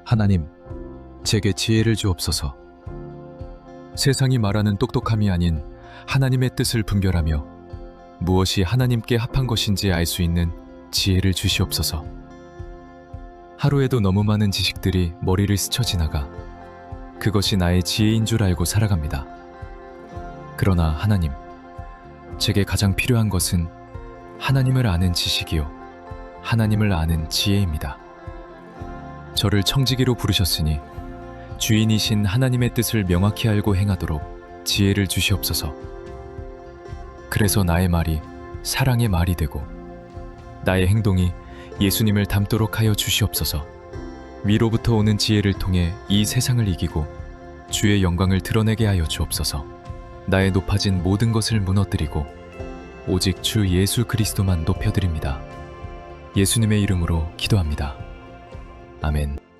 하나님, 제게 지혜를 주옵소서. 세상이 말하는 똑똑함이 아닌 하나님의 뜻을 분별하며 무엇이 하나님께 합한 것인지 알 수 있는 지혜를 주시옵소서. 하루에도 너무 많은 지식들이 머리를 스쳐 지나가 그것이 나의 지혜인 줄 알고 살아갑니다. 그러나 하나님, 제게 가장 필요한 것은 하나님을 아는 지식이요, 하나님을 아는 지혜입니다. 저를 청지기로 부르셨으니 주인이신 하나님의 뜻을 명확히 알고 행하도록 지혜를 주시옵소서. 그래서 나의 말이 사랑의 말이 되고 나의 행동이 예수님을 닮도록 하여 주시옵소서. 위로부터 오는 지혜를 통해 이 세상을 이기고 주의 영광을 드러내게 하여 주옵소서. 나의 높아진 모든 것을 무너뜨리고 오직 주 예수 그리스도만 높여드립니다. 예수님의 이름으로 기도합니다. 아멘.